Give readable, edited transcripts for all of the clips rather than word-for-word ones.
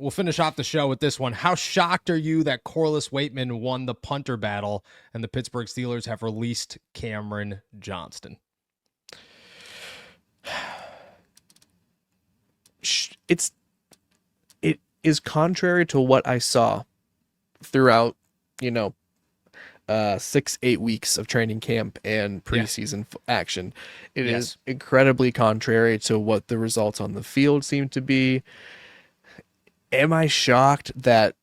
we'll finish off the show with this one. How shocked are you that Corliss Waitman won the punter battle and the Pittsburgh Steelers have released Cameron Johnston? It is contrary to what I saw throughout, 6-8 weeks of training camp and preseason action. It is incredibly contrary to what the results on the field seem to be. Am I shocked that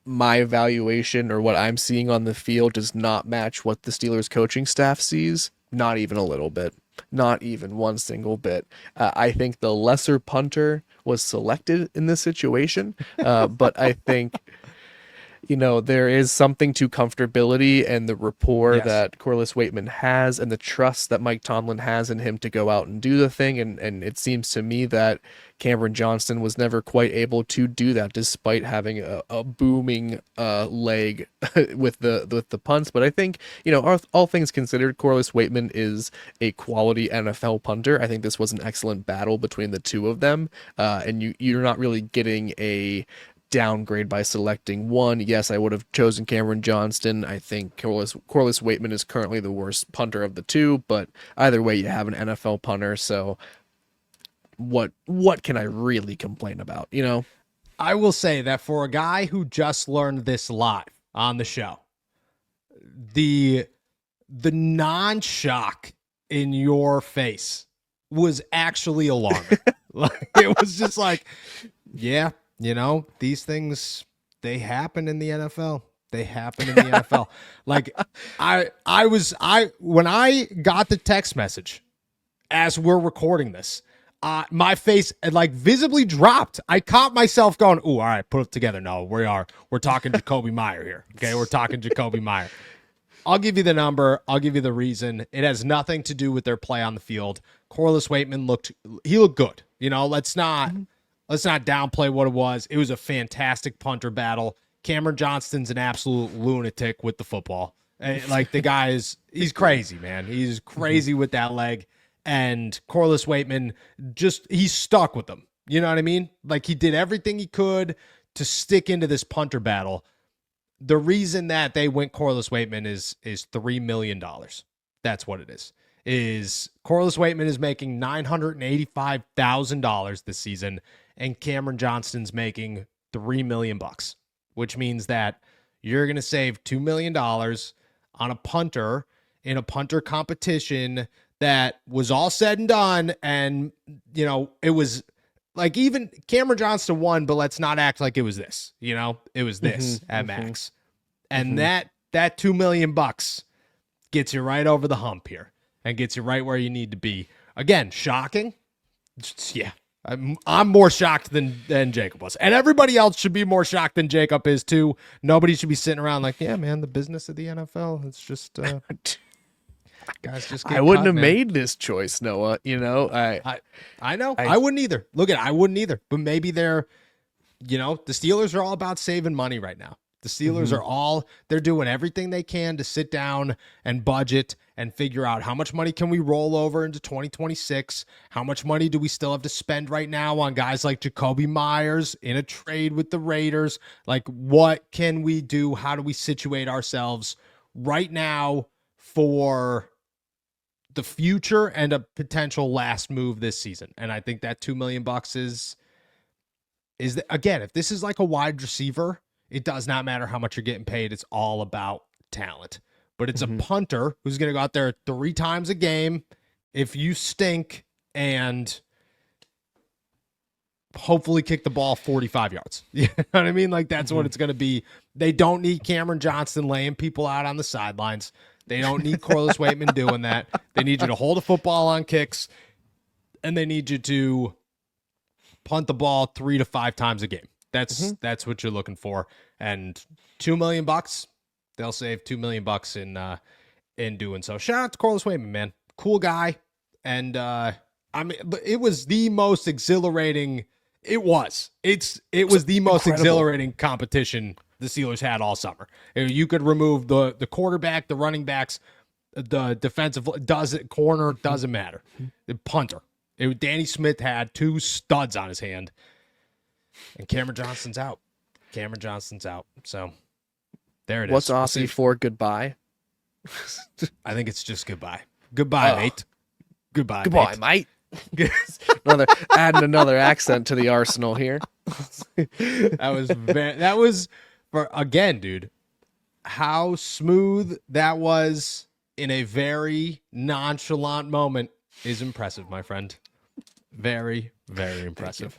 my evaluation or what I'm seeing on the field does not match what the Steelers coaching staff sees? Not even a little bit. Not even one single bit. I think the lesser punter was selected in this situation, but I think there is something to comfortability and the rapport that Corliss Waitman has and the trust that Mike Tomlin has in him to go out and do the thing. And it seems to me that Cameron Johnston was never quite able to do that despite having a booming leg with the punts. But I think, all things considered, Corliss Waitman is a quality NFL punter. I think this was an excellent battle between the two of them. And you're not really getting a downgrade by selecting one. Yes, I would have chosen Cameron Johnston. I think Corliss Waitman is currently the worst punter of the two, but either way, you have an NFL punter, so what can I really complain about, I will say that for a guy who just learned this live on the show, the non-shock in your face was actually alarming. Like, it was just like, yeah, these things, they happen in the NFL. They happen in the NFL. Like, when I got the text message as we're recording this, my face like visibly dropped. I caught myself going, "Ooh, all right, put it together." No, we're talking Jacoby Meyer here. Okay, we're talking Jacoby Meyer. I'll give you the number. I'll give you the reason. It has nothing to do with their play on the field. Corliss Waitman looked good. Let's not downplay what it was. It was a fantastic punter battle. Cameron Johnston's an absolute lunatic with the football. Like, the guy he's crazy, man. He's crazy with that leg. And Corliss Waitman he's stuck with them. You know what I mean? Like, he did everything he could to stick into this punter battle. The reason that they went Corliss Waitman is $3 million. That's what it is Corliss Waitman is making $985,000 this season, and Cameron Johnston's making $3 million, which means that you're going to save $2 million on a punter in a punter competition that was all said and done. And, it was like, even Cameron Johnston won, but let's not act like it was this, it was this at max. And that $2 million gets you right over the hump here and gets you right where you need to be. Again, shocking. Yeah. I'm more shocked than Jacob was. And everybody else should be more shocked than Jacob is too. Nobody should be sitting around like, yeah, man, the business of the NFL. It's just guys just get I wouldn't have man. made this choice, Noah. I know. I wouldn't either. Look I wouldn't either. But maybe the Steelers are all about saving money right now. The Steelers they're doing everything they can to sit down and budget and figure out how much money can we roll over into 2026? How much money do we still have to spend right now on guys like Jacoby Myers in a trade with the Raiders? Like, what can we do? How do we situate ourselves right now for the future and a potential last move this season? And I think that $2 million is again, if this is like a wide receiver, it does not matter how much you're getting paid. It's all about talent. But it's a punter who's going to go out there 3 times a game if you stink and hopefully kick the ball 45 yards. You know what I mean? Like, that's what it's going to be. They don't need Cameron Johnston laying people out on the sidelines. They don't need Corliss Waitman doing that. They need you to hold a football on kicks, and they need you to punt the ball 3 to 5 times a game. That's what you're looking for. And $2 million, they'll save $2 million in doing so. Shout out to Corliss Waitman, man. Cool guy. And it was the most exhilarating. It was the most exhilarating competition the Steelers had all summer. You could remove the quarterback, the running backs, the defensive corner, doesn't matter. The punter. Danny Smith had 2 studs on his hand. And Cameron Johnson's out. Cameron Johnson's out. So there it is. What's Aussie for goodbye? I think it's just goodbye. Goodbye, mate. Goodbye, mate. Adding another accent to the arsenal here. That was for again, dude. How smooth that was in a very nonchalant moment is impressive, my friend. Very, very impressive.